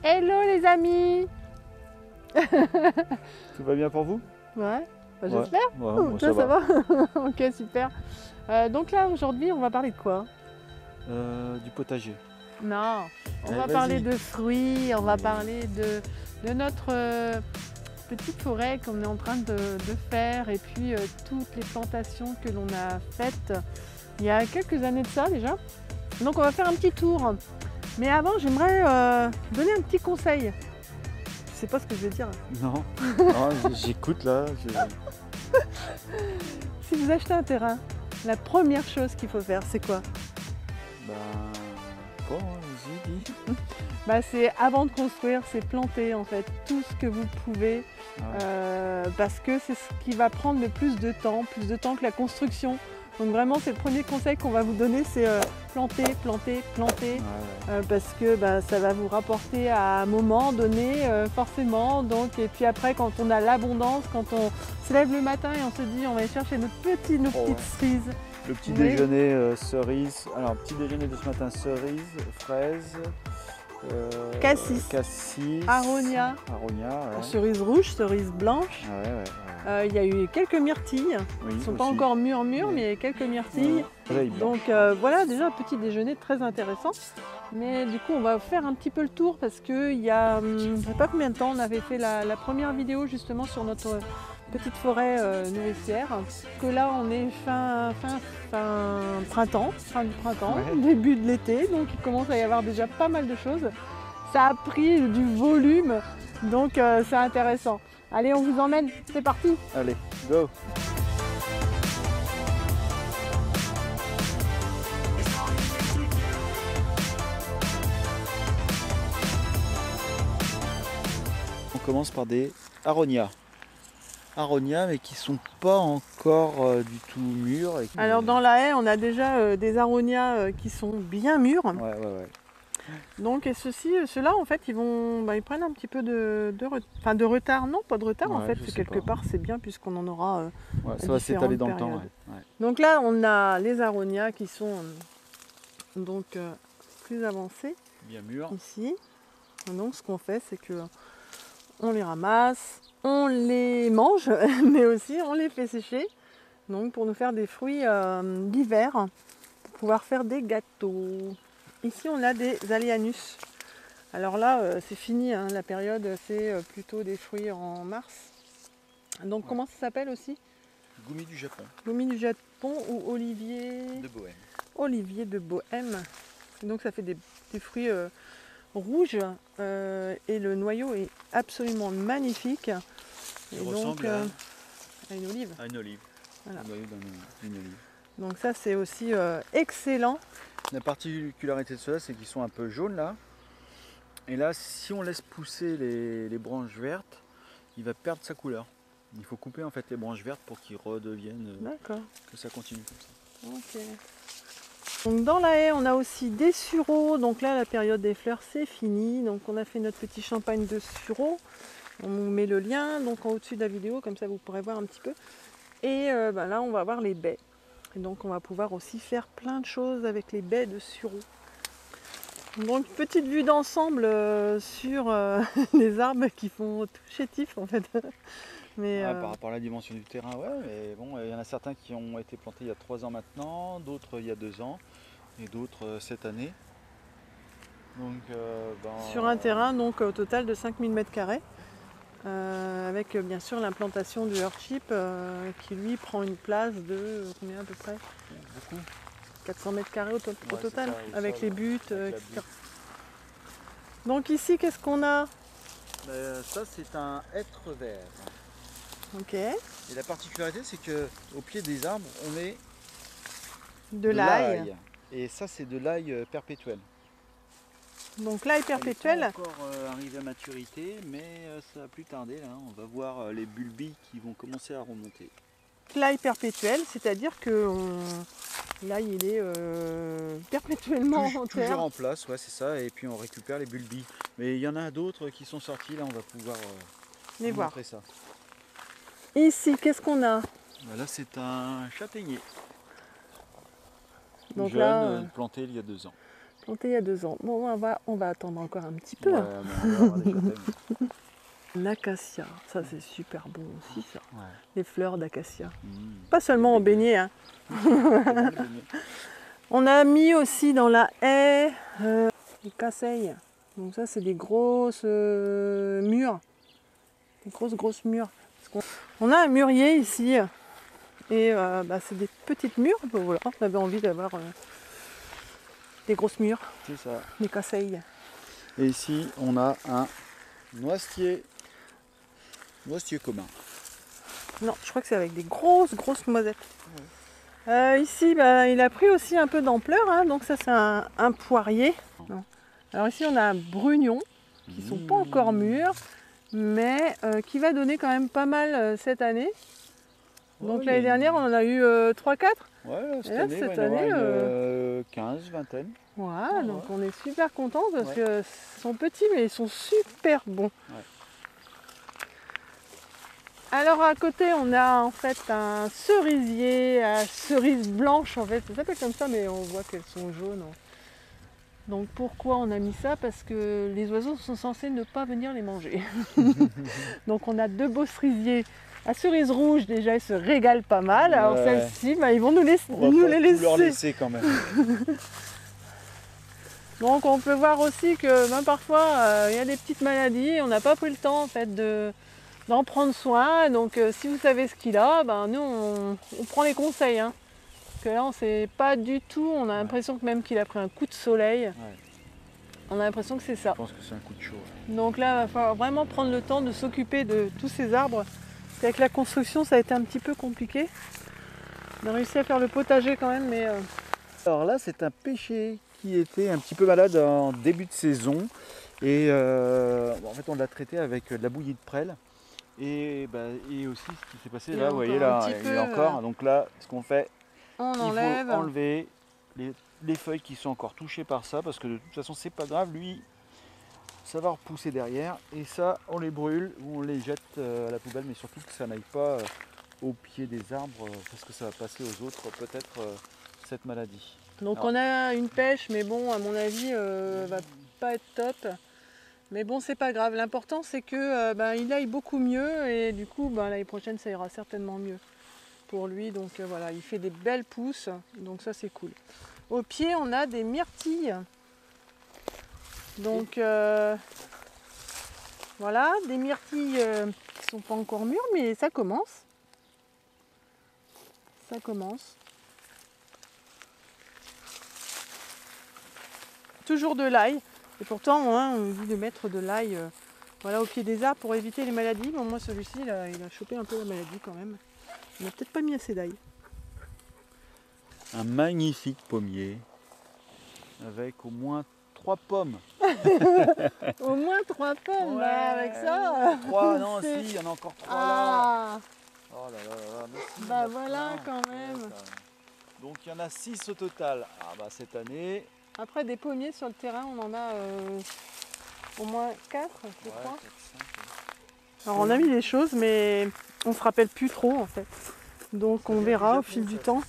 Hello les amis. Tout va bien pour vous? Ouais, bah, j'espère. Ouais, moi, Toi, ça va. Ok, super. Donc là, aujourd'hui, on va parler de quoi? Du potager. Non, on va Vas-y. parler de fruits, on va parler de notre petite forêt qu'on est en train de faire et puis toutes les plantations que l'on a faites il y a quelques années de ça déjà. Donc on va faire un petit tour. Mais avant, j'aimerais donner un petit conseil. Je sais pas ce que je vais dire. Non, non, j'écoute là. Si vous achetez un terrain, la première chose qu'il faut faire, c'est quoi? Ben, bon, vas-y, dis. Bah, c'est avant de construire, c'est planter en fait tout ce que vous pouvez, parce que c'est ce qui va prendre le plus de temps que la construction. Donc vraiment, c'est le premier conseil qu'on va vous donner, c'est planter, planter, planter, parce que bah, ça va vous rapporter à un moment donné, forcément. Donc, et puis après, quand on a l'abondance, quand on se lève le matin et on se dit on va aller chercher nos petites cerises. Le petit déjeuner cerise. Alors, petit déjeuner de ce matin cerise, fraises, cassis, aronia, ouais. cerise rouge, cerise blanche. Il y a eu quelques myrtilles, ils ne sont pas encore mûrs, mais il y a quelques myrtilles. Donc voilà, déjà un petit déjeuner très intéressant. Mais du coup, on va faire un petit peu le tour parce qu'il y a, je ne sais pas combien de temps, on avait fait la première vidéo justement sur notre petite forêt nourricière. Que là, on est fin du printemps, début de l'été, donc il commence à y avoir déjà pas mal de choses. Ça a pris du volume, donc c'est intéressant. Allez, on vous emmène, c'est parti. Allez, go. On commence par des aronias. Aronias, mais qui sont pas encore du tout mûrs. Alors dans la haie, on a déjà des aronias qui sont bien mûrs. Ouais. Donc et ceux-là en fait ils prennent un petit peu de retard, non pas de retard en fait, quelque part c'est bien puisqu'on en aura ça va s'étaler dans le temps. Donc là on a les aronias qui sont donc plus avancés. Bien mûrs. Ici. Donc ce qu'on fait c'est que on les ramasse, on les mange, mais aussi on les fait sécher. Donc pour nous faire des fruits d'hiver, pour pouvoir faire des gâteaux. Ici on a des Allianus. Alors là c'est fini, hein, la période c'est plutôt des fruits en mars. Donc comment ça s'appelle aussi? Goumi du Japon. Goumi du Japon ou olivier de Bohême. Olivier de Bohême. Donc ça fait des fruits rouges et le noyau est absolument magnifique. Il ressemble à une olive. À une olive. Voilà. Le noyau d'une olive. Donc ça c'est aussi excellent. La particularité de cela, c'est qu'ils sont un peu jaunes là. Et là, si on laisse pousser les branches vertes, il va perdre sa couleur. Il faut couper en fait les branches vertes pour qu'ils redeviennent, que ça continue comme ça. Ok. Donc dans la haie, on a aussi des sureaux. Donc là, la période des fleurs, c'est fini. Donc on a fait notre petit champagne de sureaux. On vous met le lien donc en au-dessus de la vidéo, comme ça vous pourrez voir un petit peu. Et là, on va avoir les baies. Et donc on va pouvoir aussi faire plein de choses avec les baies de sureau. Donc petite vue d'ensemble sur les arbres qui font tout chétif en fait. Mais, par rapport à la dimension du terrain, mais bon, il y en a certains qui ont été plantés il y a 3 ans maintenant, d'autres il y a 2 ans et d'autres cette année. Donc, sur un terrain donc au total de 5000 m², avec bien sûr l'implantation du Earthship qui lui prend une place de combien à peu près? Beaucoup. 400 m² au total, avec les buts, etc. Donc ici, qu'est-ce qu'on a? Ça, c'est un hêtre vert. Ok. Et la particularité, c'est qu'au pied des arbres, on met de l'ail. Et ça, c'est de l'ail perpétuel. Donc l'ail perpétuel. Pas encore arrivé à maturité, mais ça va plus tarder. Là. On va voir les bulbilles qui vont commencer à remonter. L'ail perpétuel, c'est-à-dire que l'ail il est perpétuellement en terre. Toujours en place, c'est ça, et puis on récupère les bulbilles. Mais il y en a d'autres qui sont sortis, là on va pouvoir les voir. montrer ça. Ici, qu'est-ce qu'on a? Là c'est un châtaignier. Donc jeune, là, planté il y a 2 ans. Planté il y a 2 ans. Bon, on va attendre encore un petit peu. Ouais, on va avoir des châtaignes. L'acacia, ça c'est super bon aussi ça. Ouais. Les fleurs d'acacia. Pas seulement en beignet. Hein. On a mis aussi dans la haie des casseilles. Donc ça c'est des grosses mûres. Des grosses mûres. On a un mûrier ici. Et c'est des petites mûres. Voilà, on avait envie d'avoir des grosses mûres. C'est ça. Des casseilles. Et ici on a un noisetier. Noisetier commun. Non, je crois que c'est avec des grosses noisettes. Ouais. Ici, il a pris aussi un peu d'ampleur, hein, donc ça c'est un poirier. Non. Alors ici on a un brugnon, qui ne sont pas encore mûrs, mais qui va donner quand même pas mal cette année. Donc l'année dernière on en a eu 3-4. Ouais, cette année, 15, vingtaine. Voilà, donc on est super contents parce que ils sont petits mais ils sont super bons. Ouais. Alors à côté on a en fait un cerisier à cerise blanche en fait, ça s'appelle comme ça mais on voit qu'elles sont jaunes. Donc pourquoi on a mis ça? Parce que les oiseaux sont censés ne pas venir les manger. Donc on a 2 beaux cerisiers à cerise rouge, déjà ils se régalent pas mal. Alors celles-ci, ils vont nous les laisser. Leur laisser quand même. Donc on peut voir aussi que parfois il y a des petites maladies, on n'a pas pris le temps en fait d'en prendre soin. Donc si vous savez ce qu'il a, nous on prend les conseils. Hein. Parce que là on sait pas du tout, on a l'impression que même qu'il a pris un coup de soleil. Ouais. On a l'impression que c'est ça. Je pense que c'est un coup de chaud. Ouais. Donc là il va falloir vraiment prendre le temps de s'occuper de tous ces arbres. Parce qu'avec la construction ça a été un petit peu compliqué. On a réussi à faire le potager quand même, mais... Alors là c'est un pêcher qui était un petit peu malade en début de saison. Et en fait on l'a traité avec de la bouillie de prêle. Et aussi ce qui s'est passé là, vous voyez là, il y a encore. Donc là, ce qu'on fait, il faut enlever les feuilles qui sont encore touchées par ça, parce que de toute façon c'est pas grave, lui ça va repousser derrière, et ça on les brûle ou on les jette à la poubelle, mais surtout que ça n'aille pas au pied des arbres, parce que ça va passer aux autres peut-être cette maladie. Donc alors, on a une pêche, mais bon à mon avis va pas être top. Mais bon, c'est pas grave. L'important, c'est que il aille beaucoup mieux et du coup, l'année prochaine, ça ira certainement mieux pour lui. Donc voilà, il fait des belles pousses. Donc ça, c'est cool. Au pied, on a des myrtilles. Donc voilà, des myrtilles qui sont pas encore mûres, mais ça commence. Ça commence. Toujours de l'ail. Et pourtant, on dit de mettre de l'ail au pied des arbres pour éviter les maladies. Bon, moi, celui-ci, il a chopé un peu la maladie quand même. On n'a peut-être pas mis assez d'ail. Un magnifique pommier avec au moins 3 pommes. Au moins 3 pommes, avec ça. 3, non, si, il y en a encore 3 là. Oh là là, merci. Voilà quand même. Donc il y en a 6 au total. Cette année... Après, des pommiers sur le terrain, on en a au moins 4, je crois. 4, 5, ouais. Alors, on a mis des choses, mais on ne se rappelle plus trop, en fait. Donc, on verra au fil du temps.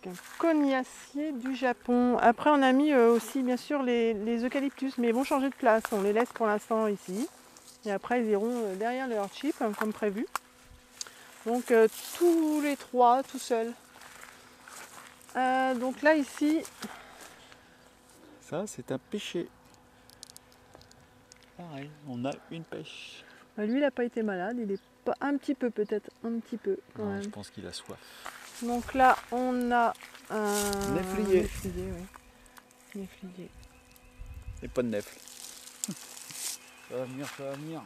Un cognacier du Japon. Après, on a mis aussi, bien sûr, les eucalyptus, mais ils vont changer de place. On les laisse pour l'instant ici. Et après, ils iront derrière leur chip, comme prévu. Donc, tous les 3, tout seuls. Donc là ici, ça c'est un pêcher. Pareil, on a une pêche. Lui il n'a pas été malade, il est pas un petit peu peut-être, un petit peu quand même. Je pense qu'il a soif. Donc là on a un néflier. Néflier. Et pas de nèfle. Ça va venir, ça va venir.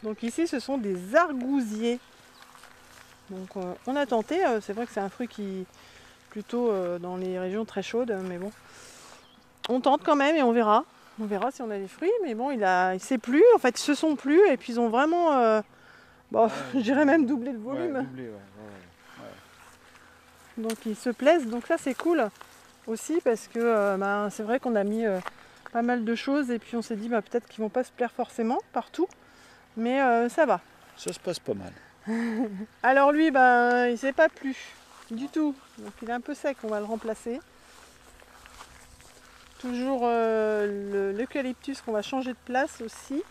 Donc ici ce sont des argousiers. Donc on a tenté, c'est vrai que c'est un fruit qui plutôt dans les régions très chaudes, mais bon. On tente quand même et on verra. On verra si on a des fruits, mais bon, il s'est plu, en fait ils se sont plus et puis ils ont vraiment, je dirais même doublé le volume. Doublé, Donc ils se plaisent, donc ça c'est cool aussi parce que c'est vrai qu'on a mis pas mal de choses et puis on s'est dit peut-être qu'ils vont pas se plaire forcément partout, mais ça va. Ça se passe pas mal. Alors lui, il s'est pas plu. du tout. Donc il est un peu sec, on va le remplacer. Toujours l'eucalyptus qu'on va changer de place aussi.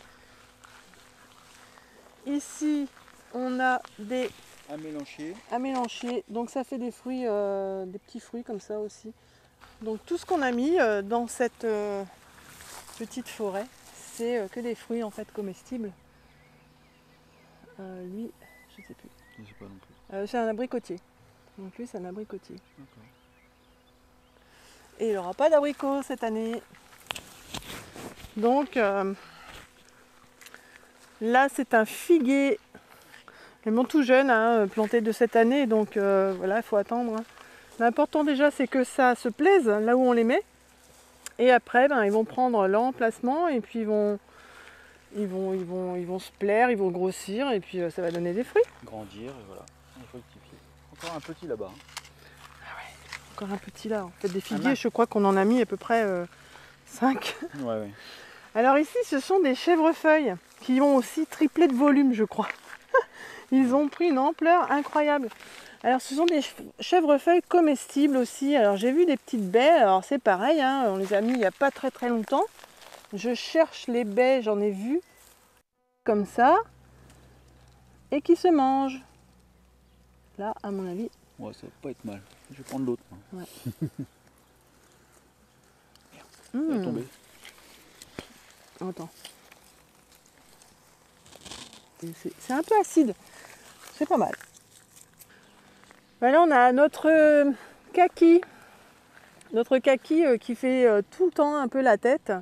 Ici, on a des amélanchiers. Donc ça fait des fruits, des petits fruits comme ça aussi. Donc tout ce qu'on a mis dans cette petite forêt, c'est que des fruits en fait comestibles. Lui, je sais plus. Je sais pas non plus. C'est un abricotier. Donc lui, c'est un abricotier. Et il n'aura pas d'abricots cette année. Donc là, c'est un figuier, vraiment tout jeune, hein, planté de cette année. Donc voilà, il faut attendre. Hein. L'important déjà, c'est que ça se plaise là où on les met. Et après, ben, ils vont prendre leur emplacement et puis ils vont se plaire, ils vont grossir et puis ça va donner des fruits. Grandir et voilà. Il faut rectifier. Encore un petit là-bas. Encore un petit là. En fait, des figuiers, je crois qu'on en a mis à peu près 5. Ouais. Alors ici, ce sont des chèvrefeuilles qui ont aussi triplé de volume, je crois. Ils ont pris une ampleur incroyable. Alors ce sont des chèvrefeuilles comestibles aussi. Alors j'ai vu des petites baies. Alors c'est pareil, hein, on les a mis il n'y a pas très longtemps. Je cherche les baies, j'en ai vu comme ça. Et qui se mangent. Là, à mon avis. Ouais, ça va pas être mal. Je vais prendre l'autre. Ouais. Il va tomber. Attends. C'est un peu acide. C'est pas mal. Voilà, on a notre kaki. Notre kaki qui fait tout le temps un peu la tête.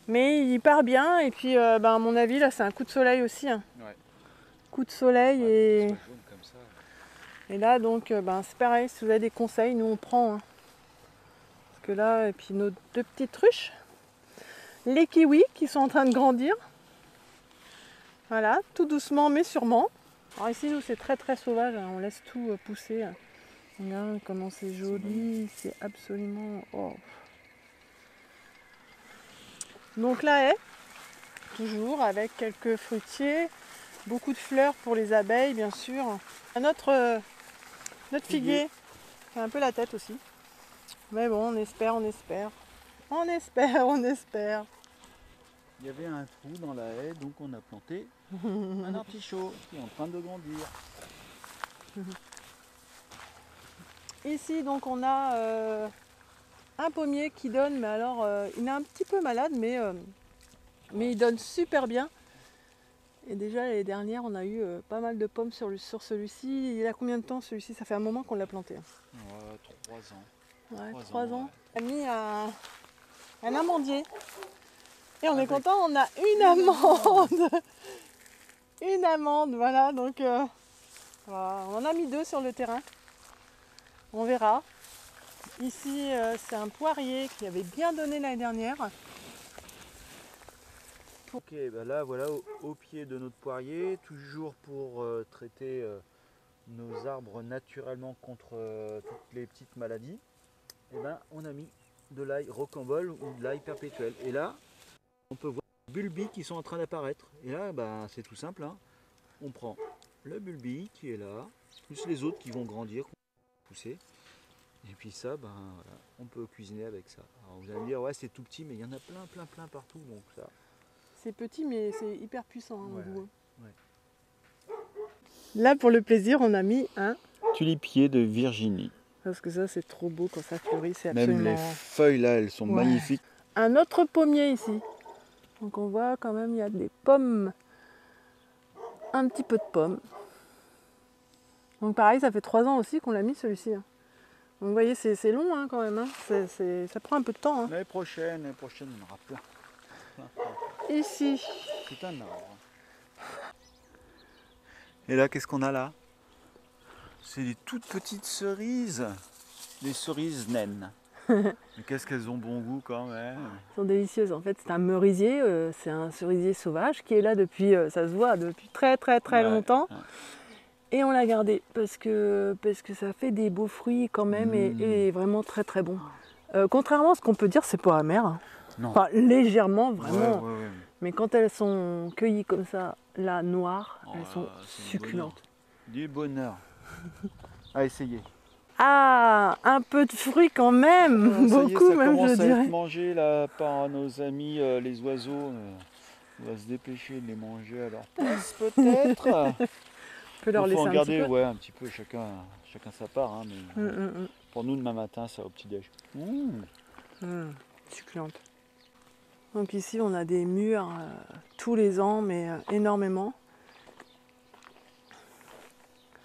Mais il part bien. Et puis, à mon avis, là, c'est un coup de soleil aussi. Hein. Ouais. Coup de soleil et... Jaune comme ça. Et là, donc, c'est pareil. Si vous avez des conseils, nous, on prend. Hein. Parce que là, et puis nos 2 petites ruches. Les kiwis qui sont en train de grandir. Voilà, tout doucement mais sûrement. Alors ici, nous, c'est très sauvage. Hein. On laisse tout pousser. Regarde comment c'est joli. C'est absolument... Oh. Donc la haie, toujours avec quelques fruitiers. Beaucoup de fleurs pour les abeilles, bien sûr. Notre figuier, fait un peu la tête aussi. Mais bon, on espère. On espère. Il y avait un trou dans la haie, donc on a planté un artichaut qui est en train de grandir. Ici, donc, on a un pommier qui donne, mais alors, il est un petit peu malade, mais il donne super bien. Et déjà, l'année dernière, on a eu pas mal de pommes sur celui-ci. Il a combien de temps celui-ci? Ça fait un moment qu'on l'a planté. 3 ans. Ouais, 3 ans. On a mis un amandier. Et on est content, on a une amande. Une amande, voilà. Donc, voilà. On en a mis 2 sur le terrain. On verra. Ici, c'est un poirier qui avait bien donné l'année dernière. Ok, là voilà au pied de notre poirier, toujours pour traiter nos arbres naturellement contre toutes les petites maladies. Et on a mis de l'ail rocambole ou de l'ail perpétuel. Et là, on peut voir les bulbis qui sont en train d'apparaître. Et là, c'est tout simple. Hein. On prend le bulbi qui est là, plus les autres qui vont grandir, qui vont pousser. Et puis ça, voilà, on peut cuisiner avec ça. Alors vous allez me dire, ouais, c'est tout petit, mais il y en a plein partout. Donc ça. C'est petit, mais c'est hyper puissant. Hein, ouais, goût. Ouais. Là, pour le plaisir, on a mis un tulipier de Virginie. Parce que ça, c'est trop beau quand ça fleurit. C'est absolument... Même les feuilles là, elles sont magnifiques. Un autre pommier ici. Donc on voit quand même, il y a des pommes. Un petit peu de pommes. Donc pareil, ça fait 3 ans aussi qu'on l'a mis celui-ci. Donc vous voyez, c'est long hein, quand même. Hein. Ça prend un peu de temps. Hein. L'année prochaine, on aura plein. Ici. C'est un arbre. Et là, qu'est-ce qu'on a là? C'est des toutes petites cerises. Des cerises naines. Mais qu'est-ce qu'elles ont bon goût quand même. Elles sont délicieuses. En fait, c'est un merisier. C'est un cerisier sauvage qui est là depuis, ça se voit, depuis très longtemps. Ouais. Et on l'a gardé parce que ça fait des beaux fruits quand même et vraiment très bon. Contrairement à ce qu'on peut dire, c'est pas amer. Hein. Non. Enfin, légèrement, vraiment. Ouais. Mais quand elles sont cueillies comme ça, là, noires, elles sont succulentes. Du bonheur. À essayer. Ah, un peu de fruits quand même, beaucoup même je dirais. Ça commence à être mangé là par nos amis les oiseaux. On va se dépêcher de les manger à leur place peut-être. On peut leur laisser en garder un petit peu, chacun sa part. Hein, mais, pour nous demain matin, ça au petit-déj. Succulente. Donc ici on a des mûres tous les ans, mais énormément.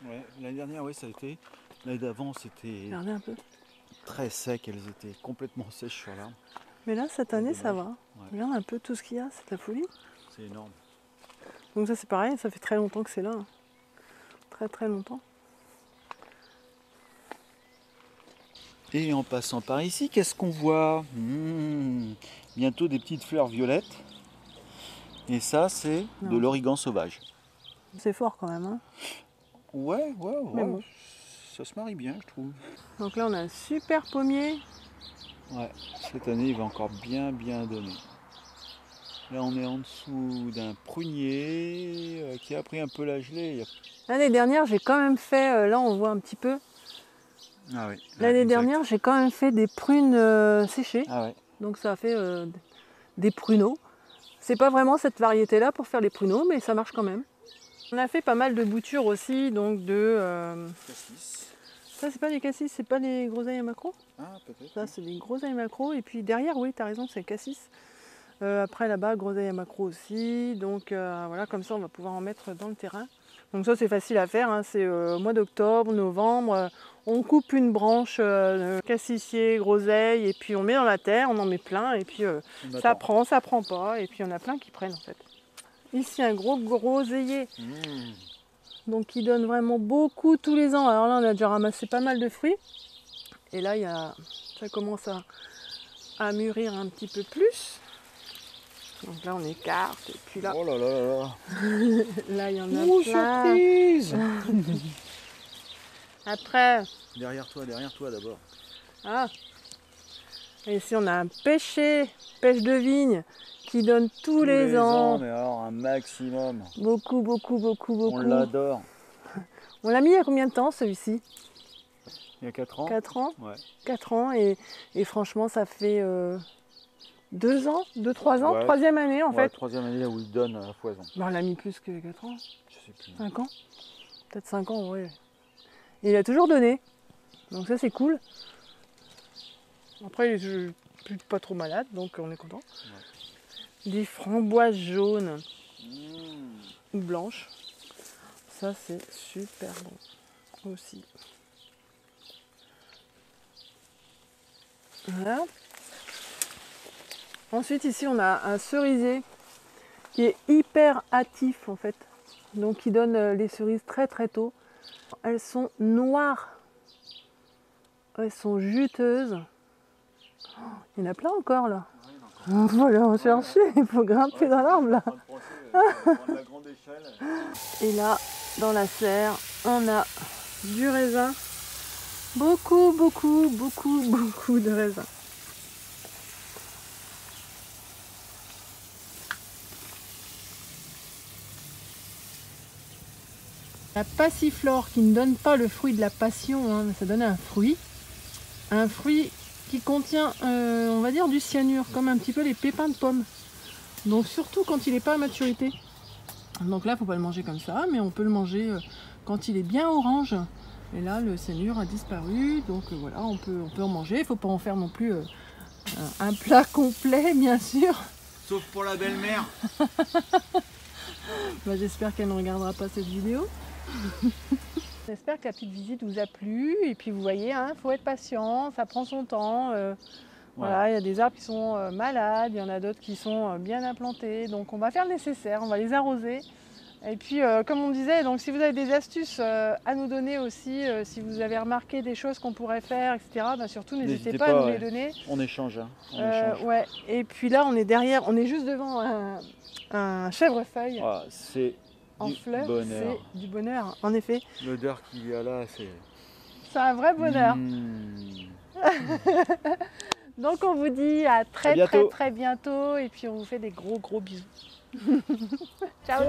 Ouais, l'année dernière, ça a été. L'année d'avant, c'était très sec. Elles étaient complètement sèches sur l'arbre. Mais là, cette année, ça va. Ouais. Regarde un peu tout ce qu'il y a, c'est de la folie. C'est énorme. Donc ça, c'est pareil, ça fait très longtemps que c'est là. Très très longtemps. Et en passant par ici, qu'est-ce qu'on voit? Bientôt des petites fleurs violettes. Et ça, c'est de l'origan sauvage. C'est fort quand même. Hein. Ouais. Bon. Ça se marie bien, je trouve. Donc là, on a un super pommier. Ouais, cette année, il va encore bien donner. Là, on est en dessous d'un prunier qui a pris un peu la gelée. L'année dernière, j'ai quand même fait, là on voit un petit peu. Ah oui. L'année dernière, j'ai quand même fait des prunes séchées. Ah ouais. Donc ça a fait des pruneaux. C'est pas vraiment cette variété-là pour faire les pruneaux, mais ça marche quand même. On a fait pas mal de boutures aussi, donc de... Cassis. Ça, c'est pas des cassis, c'est pas des groseilles à maquereau? Ah, peut-être. Ça, c'est des groseilles à maquereau. Et puis derrière, oui, tu as raison, c'est cassis. Après, là-bas, groseilles à maquereau aussi. Donc voilà, comme ça, on va pouvoir en mettre dans le terrain. Donc ça, c'est facile à faire. Hein. C'est au mois d'octobre, novembre. On coupe une branche cassissier, groseille, et puis on met dans la terre, on en met plein. Et puis ça prend pas. Et puis il y en a plein qui prennent, en fait. Ici, un gros groseillier. Donc qui donne vraiment beaucoup tous les ans. Alors là, on a déjà ramassé pas mal de fruits. Et là, ça commence à mûrir un petit peu plus. Donc là, on écarte. Et puis là, oh là là là. Là, il y en a plein. Surprise. Après. Derrière toi d'abord. Ah. Et ici, on a un pêche de vigne, qui donne tous les ans. Mais alors un maximum. Beaucoup. On l'adore. On l'a mis il y a combien de temps celui-ci? Il y a 4 ans. 4 ans. Ouais. 4 ans et franchement ça fait 2 ans, 2-3 ans, ouais. 3e année en fait. 3e année où il donne à foison. Ben, on l'a mis plus que 4 ans. Je sais plus. 5 ans. Peut-être 5 ans, oui. Et il a toujours donné. Donc ça c'est cool. Après il est plus pas trop malade, donc on est content. Ouais. Des framboises jaunes ou blanches. Ça c'est super bon aussi. Voilà. Ensuite ici on a un cerisier qui est hyper hâtif en fait. Donc il donne les cerises très tôt. Elles sont noires. Elles sont juteuses. Il y en a plein encore là. Il faut aller en chercher, il faut grimper dans l'arbre là. Et là, dans la serre, on a du raisin. Beaucoup de raisin. La passiflore qui ne donne pas le fruit de la passion, hein, mais ça donne un fruit. Un fruit qui contient, on va dire, du cyanure, comme un petit peu les pépins de pommes. Donc surtout quand il n'est pas à maturité. Donc là, il ne faut pas le manger comme ça, mais on peut le manger quand il est bien orange. Et là, le cyanure a disparu, donc voilà, on peut en manger. Il ne faut pas en faire non plus un plat complet, bien sûr. Sauf pour la belle-mère. Bah, j'espère qu'elle ne regardera pas cette vidéo. J'espère que la petite visite vous a plu. Et puis vous voyez, il faut être patient, ça prend son temps. Voilà, il y a des arbres qui sont malades, il y en a d'autres qui sont bien implantés. Donc on va faire le nécessaire, on va les arroser. Et puis comme on disait, donc si vous avez des astuces à nous donner aussi, si vous avez remarqué des choses qu'on pourrait faire, etc., bah surtout n'hésitez pas à nous les donner. On échange. Ouais. Et puis là on est derrière, on est juste devant un chèvrefeuille. C'est du bonheur. C'est du bonheur, en effet. L'odeur qu'il y a là, c'est un vrai bonheur. Donc on vous dit à très bientôt et puis on vous fait des gros bisous. Ciao.